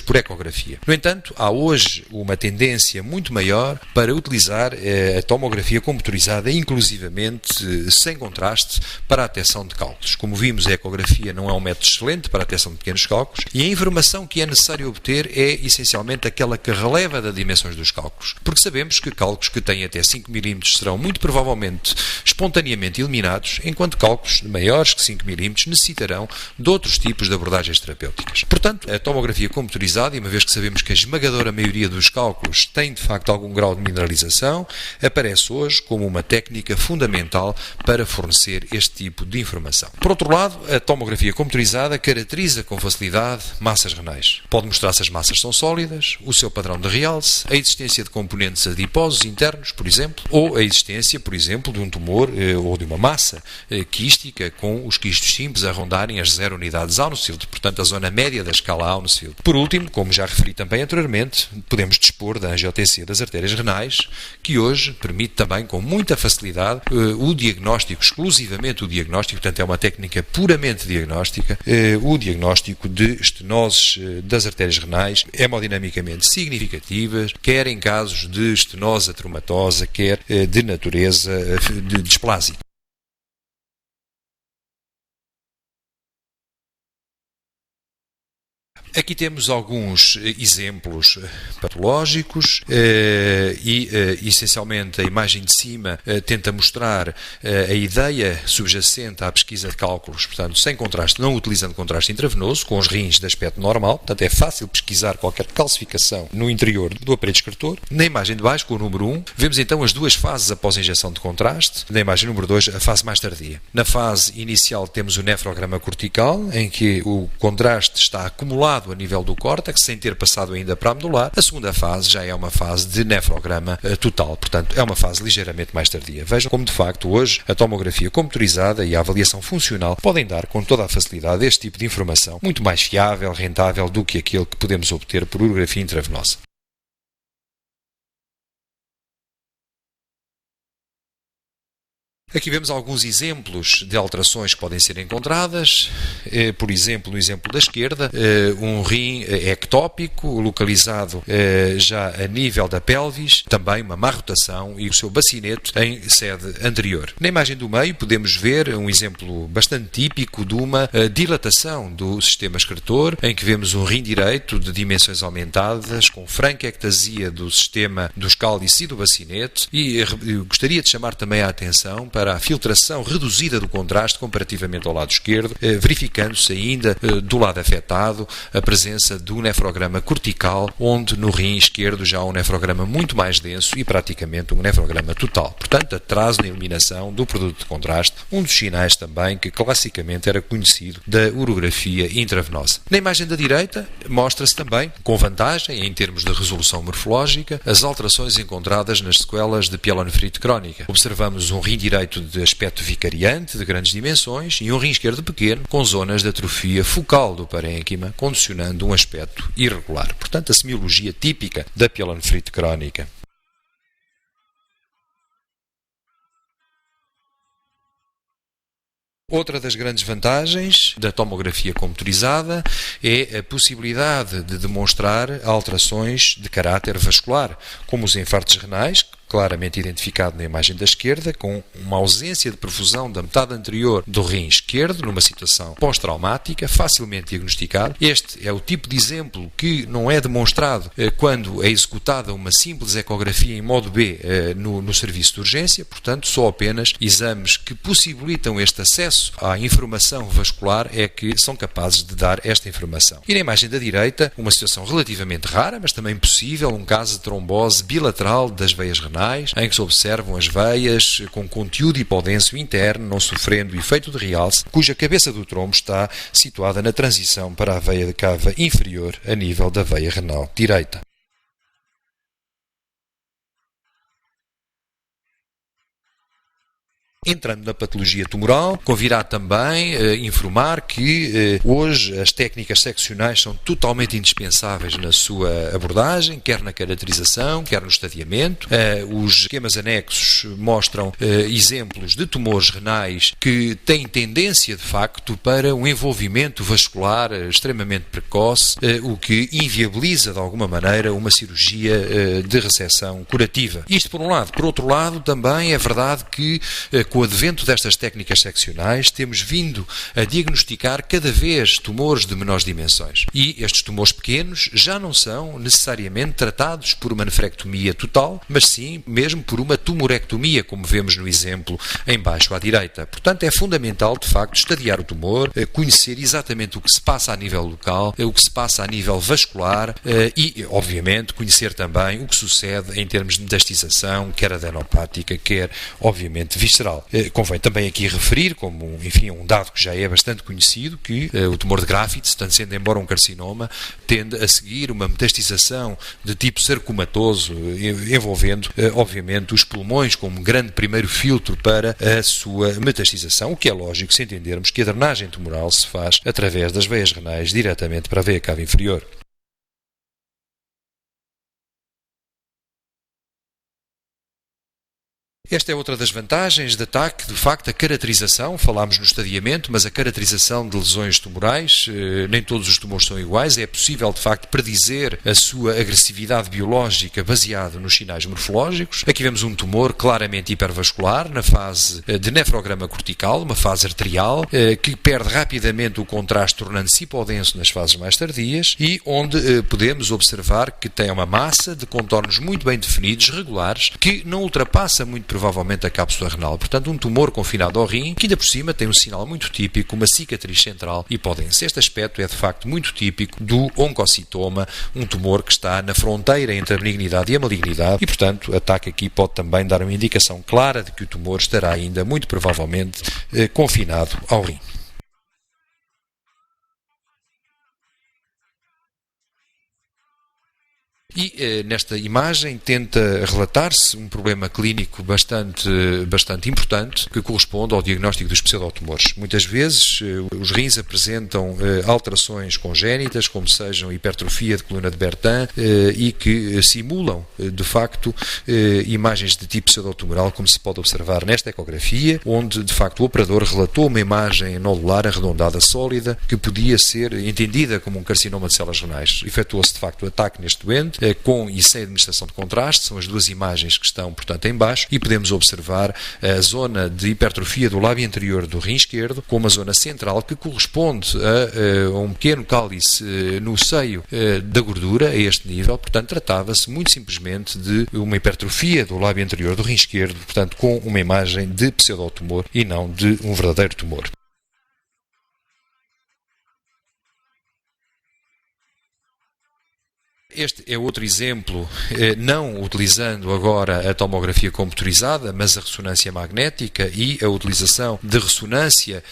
por ecografia. No entanto, há hoje uma tendência muito maior para utilizar a tomografia computurizada, inclusivamente sem contraste, para a detecção de cálculos. Como vimos, a ecografia não é um método excelente para a detecção injeção de pequenos cálculos, e a informação que é necessário obter é essencialmente aquela que releva das dimensões dos cálculos, porque sabemos que cálculos que têm até 5 mm serão muito provavelmente espontaneamente eliminados, enquanto cálculos maiores que 5 mm necessitarão de outros tipos de abordagens terapêuticas. Portanto, a tomografia computurizada, e uma vez que sabemos que a esmagadora maioria dos cálculos tem de facto algum grau de mineralização, aparece hoje como uma técnica fundamental para fornecer este tipo de informação. Por outro lado, a tomografia computurizada caracteriza com facilidade massas renais. Pode mostrar se as massas são sólidas, o seu padrão de realce, a existência de componentes adiposos internos, por exemplo, ou a existência, por exemplo, de um tumor ou de uma massa quística com os quistos simples a rondarem as 0 unidades Hounsfield, portanto a zona média da escala Hounsfield. Por último, como já referi também anteriormente, podemos dispor da angiotensina das artérias renais, que hoje permite também com muita facilidade o diagnóstico, exclusivamente o diagnóstico, portanto é uma técnica puramente diagnóstica, o diagnóstico de estenoses das artérias renais hemodinamicamente significativas, quer em casos de estenose atromatosa, quer de natureza de displásica. Aqui temos alguns exemplos patológicos e, essencialmente, a imagem de cima tenta mostrar a ideia subjacente à pesquisa de cálculos, portanto, sem contraste, não utilizando contraste intravenoso, com os rins de aspecto normal, portanto, é fácil pesquisar qualquer calcificação no interior do aparelho excretor. Na imagem de baixo, com o número 1, vemos então as duas fases após a injeção de contraste. Na imagem número 2, a fase mais tardia. Na fase inicial temos o nefrograma cortical, em que o contraste está acumulado a nível do córtex, sem ter passado ainda para a medular. A segunda fase já é uma fase de nefrograma total, portanto é uma fase ligeiramente mais tardia. Vejam como de facto hoje a tomografia computurizada e a avaliação funcional podem dar com toda a facilidade este tipo de informação, muito mais fiável, rentável do que aquele que podemos obter por urografia intravenosa. Aqui vemos alguns exemplos de alterações que podem ser encontradas. Por exemplo, no exemplo da esquerda, um rim ectópico, localizado já a nível da pelvis, também uma má rotação e o seu bacinete em sede anterior. Na imagem do meio podemos ver um exemplo bastante típico de uma dilatação do sistema excretor, em que vemos um rim direito de dimensões aumentadas, com franca ectasia do sistema dos cálices e do bacinete, e gostaria de chamar também a atenção para a filtração reduzida do contraste comparativamente ao lado esquerdo, verificando-se ainda do lado afetado a presença do nefrograma cortical, onde no rim esquerdo já há um nefrograma muito mais denso e praticamente um nefrograma total. Portanto, atraso na eliminação do produto de contraste, um dos sinais também que classicamente era conhecido da urografia intravenosa. Na imagem da direita, mostra-se também, com vantagem em termos de resolução morfológica, as alterações encontradas nas sequelas de pielonefrite crónica. Observamos um rim direito de aspecto vicariante, de grandes dimensões, e um rim esquerdo pequeno, com zonas de atrofia focal do parênquima, condicionando um aspecto irregular. Portanto, a semiologia típica da pielonefrite crónica. Outra das grandes vantagens da tomografia computurizada é a possibilidade de demonstrar alterações de caráter vascular, como os infartos renais, claramente identificado na imagem da esquerda, com uma ausência de perfusão da metade anterior do rim esquerdo, numa situação pós-traumática, facilmente diagnosticado. Este é o tipo de exemplo que não é demonstrado quando é executada uma simples ecografia em modo B no serviço de urgência, portanto, só apenas exames que possibilitam este acesso à informação vascular é que são capazes de dar esta informação. E na imagem da direita, uma situação relativamente rara, mas também possível, um caso de trombose bilateral das veias renais, em que se observam as veias com conteúdo hipodenso interno, não sofrendo efeito de realce, cuja cabeça do trombo está situada na transição para a veia de cava inferior a nível da veia renal direita. Entrando na patologia tumoral, convirá também informar que hoje as técnicas seccionais são totalmente indispensáveis na sua abordagem, quer na caracterização, quer no estadiamento. Os esquemas anexos mostram exemplos de tumores renais que têm tendência, de facto, para um envolvimento vascular extremamente precoce, o que inviabiliza, de alguma maneira, uma cirurgia de reseção curativa. Isto por um lado. Por outro lado, também é verdade que com o advento destas técnicas seccionais, temos vindo a diagnosticar cada vez tumores de menores dimensões. E estes tumores pequenos já não são necessariamente tratados por uma nefrectomia total, mas sim mesmo por uma tumorectomia, como vemos no exemplo em baixo à direita. Portanto, é fundamental, de facto, estadiar o tumor, conhecer exatamente o que se passa a nível local, o que se passa a nível vascular e, obviamente, conhecer também o que sucede em termos de metastização, quer adenopática, quer, obviamente, visceral. Convém também aqui referir, como, enfim, um dado que já é bastante conhecido, que o tumor de Graft, tanto sendo embora um carcinoma, tende a seguir uma metastização de tipo sarcomatoso, envolvendo, obviamente, os pulmões como grande primeiro filtro para a sua metastização, o que é lógico se entendermos que a drenagem tumoral se faz através das veias renais diretamente para a veia cava inferior. Esta é outra das vantagens de ataque, de facto, a caracterização, falámos no estadiamento, mas a caracterização de lesões tumorais, nem todos os tumores são iguais, é possível, de facto, predizer a sua agressividade biológica baseada nos sinais morfológicos. Aqui vemos um tumor claramente hipervascular, na fase de nefrograma cortical, uma fase arterial, que perde rapidamente o contraste, tornando-se hipodenso nas fases mais tardias, e onde podemos observar que tem uma massa de contornos muito bem definidos, regulares, que não ultrapassa muito provavelmente a cápsula renal. Portanto, um tumor confinado ao rim, que ainda por cima tem um sinal muito típico, uma cicatriz central hipodensa. Este aspecto é de facto muito típico do oncocitoma, um tumor que está na fronteira entre a benignidade e a malignidade e, portanto, o ataque aqui pode também dar uma indicação clara de que o tumor estará ainda muito provavelmente confinado ao rim. E nesta imagem tenta relatar-se um problema clínico bastante importante que corresponde ao diagnóstico dos pseudotumores. Muitas vezes os rins apresentam alterações congénitas, como sejam hipertrofia de coluna de Bertin, e que simulam, de facto, imagens de tipo pseudotumoral, como se pode observar nesta ecografia, onde, de facto, o operador relatou uma imagem nodular arredondada sólida que podia ser entendida como um carcinoma de células renais. Efetuou-se, de facto, o ataque neste doente, com e sem administração de contraste, são as duas imagens que estão, portanto, em baixo, e podemos observar a zona de hipertrofia do lábio anterior do rim esquerdo, com uma zona central que corresponde a um pequeno cálice no seio da gordura, a este nível. Portanto, tratava-se muito simplesmente de uma hipertrofia do lábio anterior do rim esquerdo, portanto, com uma imagem de pseudotumor e não de um verdadeiro tumor. Este é outro exemplo, não utilizando agora a tomografia computurizada, mas a ressonância magnética e a utilização de ressonância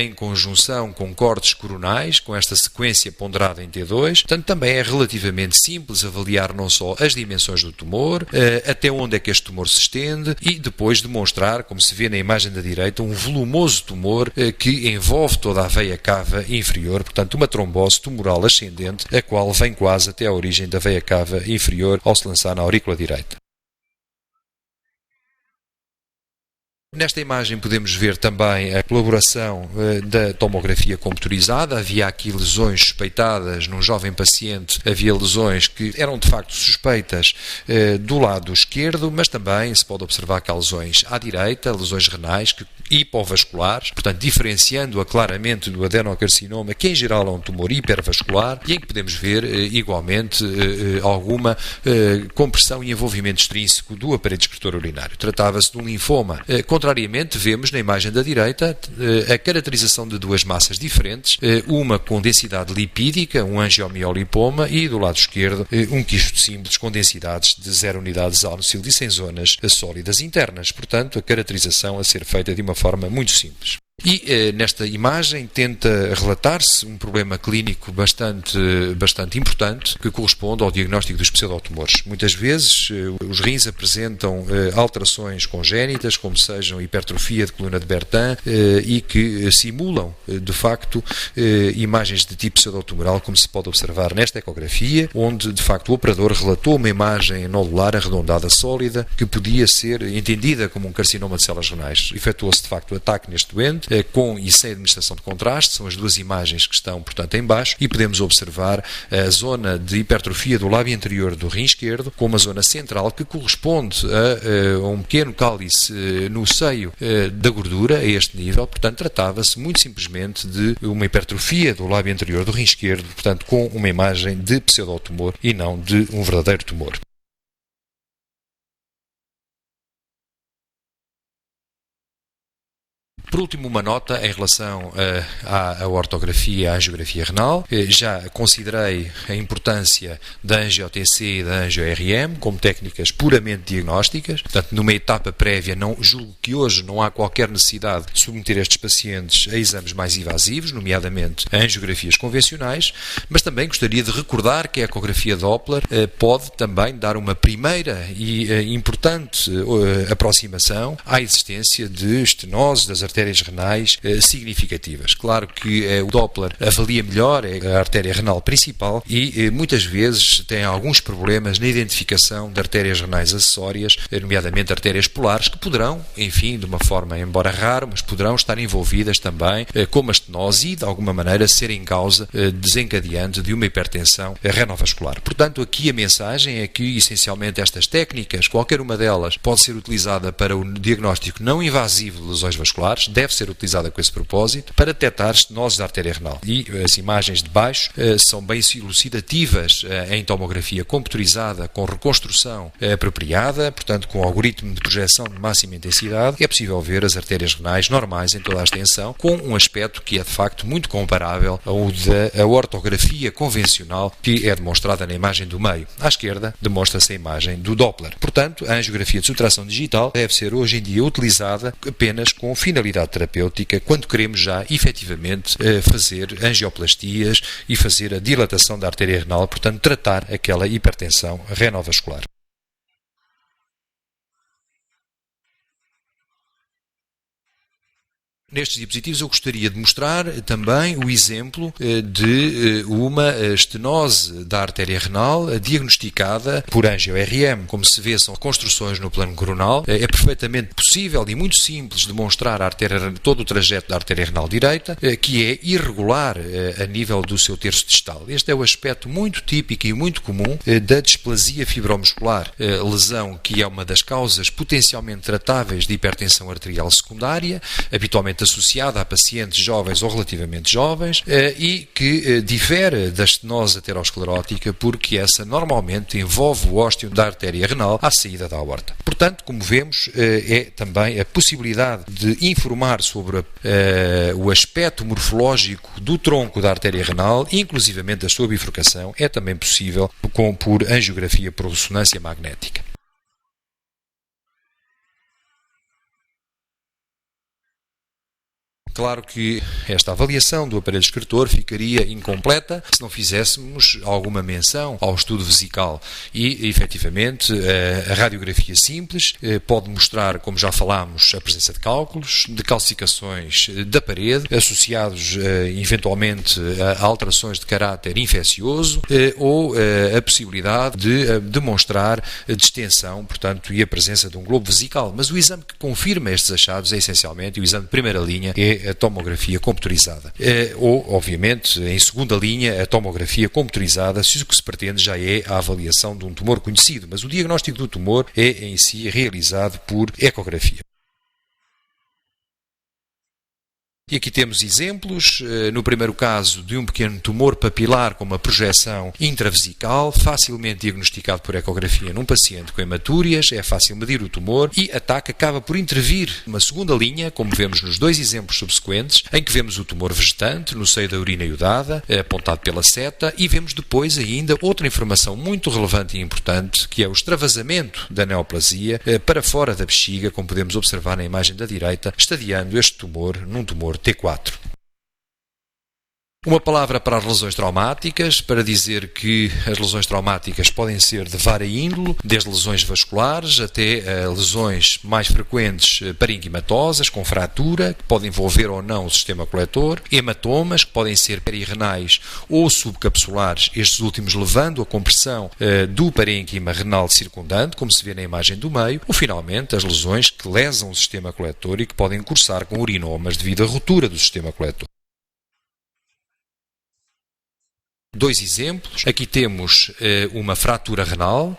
em conjunção com cortes coronais, com esta sequência ponderada em T2. Portanto, também é relativamente simples avaliar não só as dimensões do tumor, até onde é que este tumor se estende e depois demonstrar, como se vê na imagem da direita, um volumoso tumor que envolve toda a veia cava inferior, portanto, uma trombose tumoral ascendente, a qual vem quase até a origem da veia cava inferior ao se lançar na aurícula direita. Nesta imagem podemos ver também a colaboração da tomografia computurizada. Havia aqui lesões suspeitadas num jovem paciente, havia lesões que eram de facto suspeitas do lado esquerdo, mas também se pode observar que há lesões à direita, lesões renais hipovasculares, portanto diferenciando-a claramente do adenocarcinoma, que em geral é um tumor hipervascular, e em que podemos ver igualmente alguma compressão e envolvimento extrínseco do aparelho excretor urinário. Tratava-se de um linfoma. Contrariamente, vemos na imagem da direita a caracterização de duas massas diferentes, uma com densidade lipídica, um angiomiolipoma, e do lado esquerdo um quisto simples com densidades de 0 unidades alno-sílice em zonas sólidas internas. Portanto, a caracterização a ser feita de uma forma muito simples. E nesta imagem tenta relatar-se um problema clínico bastante importante que corresponde ao diagnóstico dos pseudotumores. Muitas vezes os rins apresentam alterações congénitas, como sejam hipertrofia de coluna de Bertin, e que simulam, de facto, imagens de tipo pseudotumoral, como se pode observar nesta ecografia, onde, de facto, o operador relatou uma imagem nodular arredondada sólida que podia ser entendida como um carcinoma de células renais. Efetuou-se, de facto, o ataque neste doente, com e sem administração de contraste, são as duas imagens que estão, portanto, em baixo, e podemos observar a zona de hipertrofia do lábio anterior do rim esquerdo, com uma zona central que corresponde a um pequeno cálice no seio da gordura, a este nível. Portanto, tratava-se muito simplesmente de uma hipertrofia do lábio anterior do rim esquerdo, portanto, com uma imagem de pseudotumor e não de um verdadeiro tumor. Por último, uma nota em relação à ortografia e à angiografia renal. Já considerei a importância da angio-TC e da angio-RM como técnicas puramente diagnósticas. Portanto, numa etapa prévia, julgo que hoje não há qualquer necessidade de submeter estes pacientes a exames mais invasivos, nomeadamente a angiografias convencionais, mas também gostaria de recordar que a ecografia Doppler pode também dar uma primeira e importante aproximação à existência de estenose das artérias renais significativas. Claro que o Doppler avalia melhor a artéria renal principal e muitas vezes tem alguns problemas na identificação de artérias renais acessórias, nomeadamente artérias polares, que poderão, enfim, de uma forma, embora rara, mas poderão estar envolvidas também com a estenose e, de alguma maneira, serem causa desencadeante de uma hipertensão renovascular. Portanto, aqui a mensagem é que, essencialmente, estas técnicas, qualquer uma delas, pode ser utilizada para o diagnóstico não invasivo de lesões vasculares, deve ser utilizada com esse propósito, para detectar estenose da artéria renal. E as imagens de baixo são bem elucidativas em tomografia computerizada, com reconstrução apropriada, portanto, com algoritmo de projeção de máxima intensidade, é possível ver as artérias renais normais em toda a extensão, com um aspecto que é, de facto, muito comparável ao da ortografia convencional que é demonstrada na imagem do meio. À esquerda, demonstra-se a imagem do Doppler. Portanto, a angiografia de subtração digital deve ser, hoje em dia, utilizada apenas com finalidade terapêutica, quando queremos já efetivamente fazer angioplastias e fazer a dilatação da artéria renal, portanto tratar aquela hipertensão renovascular. Nestes diapositivos eu gostaria de mostrar também o exemplo de uma estenose da artéria renal diagnosticada por angio-RM. Como se vê, são construções no plano coronal. É perfeitamente possível e muito simples demonstrar todo o trajeto da artéria renal direita, que é irregular a nível do seu terço distal. Este é o aspecto muito típico e muito comum da displasia fibromuscular, lesão que é uma das causas potencialmente tratáveis de hipertensão arterial secundária, habitualmente associada a pacientes jovens ou relativamente jovens e que difere da estenose aterosclerótica porque essa normalmente envolve o ósteo da artéria renal à saída da aorta. Portanto, como vemos, é também a possibilidade de informar sobre o aspecto morfológico do tronco da artéria renal, inclusivamente a sua bifurcação, é também possível por angiografia por ressonância magnética. Claro que esta avaliação do aparelho excretor ficaria incompleta se não fizéssemos alguma menção ao estudo vesical e, efetivamente, a radiografia simples pode mostrar, como já falámos, a presença de cálculos, de calcificações da parede, associados eventualmente a alterações de caráter infeccioso ou a possibilidade de demonstrar distensão, portanto, e a presença de um globo vesical. Mas o exame que confirma estes achados é essencialmente o exame de primeira linha, é a tomografia computerizada. Ou, obviamente, em segunda linha, a tomografia computerizada, se o que se pretende já é a avaliação de um tumor conhecido, mas o diagnóstico do tumor é, em si, realizado por ecografia. E aqui temos exemplos, no primeiro caso, de um pequeno tumor papilar com uma projeção intravesical, facilmente diagnosticado por ecografia num paciente com hematúrias, é fácil medir o tumor e a TAC acaba por intervir uma segunda linha, como vemos nos dois exemplos subsequentes, em que vemos o tumor vegetante no seio da urina iodada, apontado pela seta, e vemos depois ainda outra informação muito relevante e importante, que é o extravasamento da neoplasia para fora da bexiga, como podemos observar na imagem da direita, estadiando este tumor num tumor T4. Uma palavra para as lesões traumáticas, para dizer que as lesões traumáticas podem ser de vária índole, desde lesões vasculares até lesões mais frequentes parenquimatosas, com fratura, que podem envolver ou não o sistema coletor, hematomas, que podem ser perirrenais ou subcapsulares, estes últimos levando a compressão do parênquima renal circundante, como se vê na imagem do meio, ou finalmente as lesões que lesam o sistema coletor e que podem cursar com urinomas devido à ruptura do sistema coletor. Dois exemplos. Aqui temos uma fratura renal,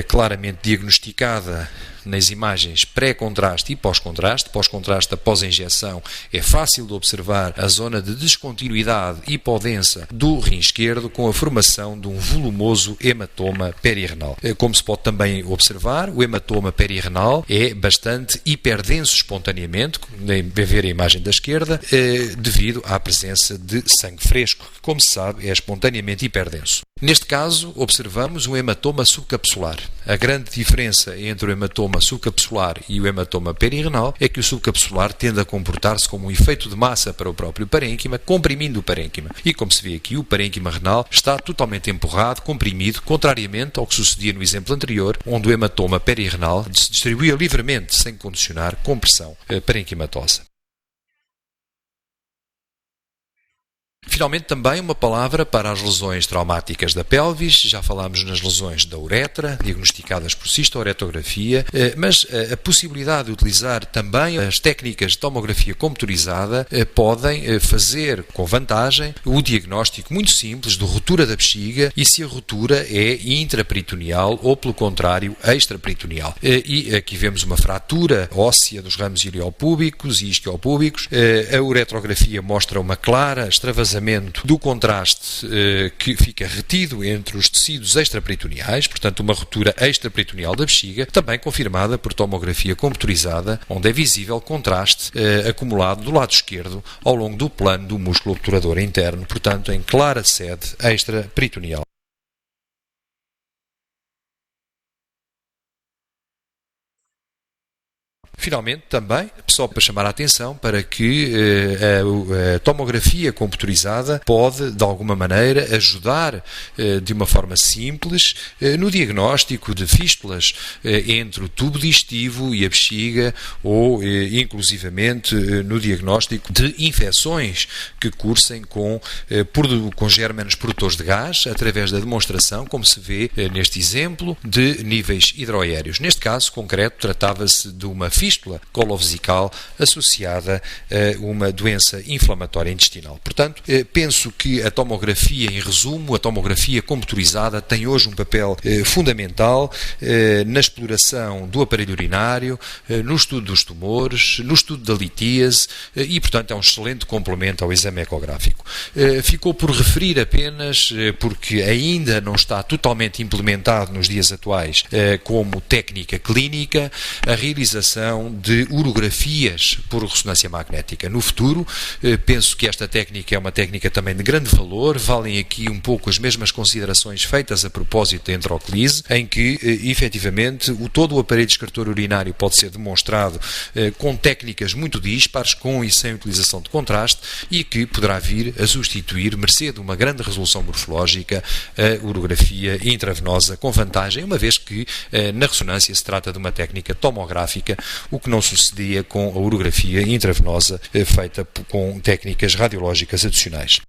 claramente diagnosticada nas imagens pré-contraste e pós-contraste. Pós-contraste após a injeção é fácil de observar a zona de descontinuidade hipodensa do rim esquerdo com a formação de um volumoso hematoma perirrenal. Como se pode também observar, o hematoma perirrenal é bastante hiperdenso espontaneamente, nem ver a imagem da esquerda, devido à presença de sangue fresco, que, como se sabe, é espontaneamente hiperdenso. Neste caso, observamos um hematoma subcapsular. A grande diferença entre o hematoma subcapsular e o hematoma perirrenal é que o subcapsular tende a comportar-se como um efeito de massa para o próprio parênquima, comprimindo o parênquima. E como se vê aqui, o parênquima renal está totalmente empurrado, comprimido, contrariamente ao que sucedia no exemplo anterior, onde o hematoma perirrenal se distribuía livremente, sem condicionar compressão parenquimatosa. Finalmente, também uma palavra para as lesões traumáticas da pelvis. Já falámos nas lesões da uretra, diagnosticadas por cisto-uretografia, mas a possibilidade de utilizar também as técnicas de tomografia computurizada podem fazer com vantagem o diagnóstico muito simples de ruptura da bexiga e se a ruptura é intraperitoneal ou, pelo contrário, extraperitoneal. E aqui vemos uma fratura óssea dos ramos iliopúbicos e isquiopúbicos. A uretrografia mostra uma clara extravasamento do contraste que fica retido entre os tecidos extraperitoneais, portanto uma ruptura extraperitoneal da bexiga, também confirmada por tomografia computurizada, onde é visível contraste acumulado do lado esquerdo ao longo do plano do músculo obturador interno, portanto em clara sede extraperitoneal. Finalmente, também, só para chamar a atenção para que a tomografia computurizada pode, de alguma maneira, ajudar de uma forma simples no diagnóstico de fístulas entre o tubo digestivo e a bexiga ou, inclusivamente, no diagnóstico de infecções que cursem com gérmenes produtores de gás, através da demonstração, como se vê neste exemplo, de níveis hidroaéreos. Neste caso concreto, tratava-se de uma fístula colovesical associada a uma doença inflamatória intestinal. Portanto, penso que a tomografia, em resumo, a tomografia computurizada tem hoje um papel fundamental na exploração do aparelho urinário, no estudo dos tumores, no estudo da litíase e, portanto, é um excelente complemento ao exame ecográfico. Ficou por referir apenas, porque ainda não está totalmente implementado nos dias atuais como técnica clínica, a realização de urografias por ressonância magnética. No futuro, penso que esta técnica é uma técnica também de grande valor, valem aqui um pouco as mesmas considerações feitas a propósito da enteroclise, em que, efetivamente, todo o aparelho excretor urinário pode ser demonstrado com técnicas muito dispares, com e sem utilização de contraste, e que poderá vir a substituir, mercê de uma grande resolução morfológica, a urografia intravenosa, com vantagem, uma vez que na ressonância se trata de uma técnica tomográfica, o que não sucedia com a urografia intravenosa feita com técnicas radiológicas adicionais.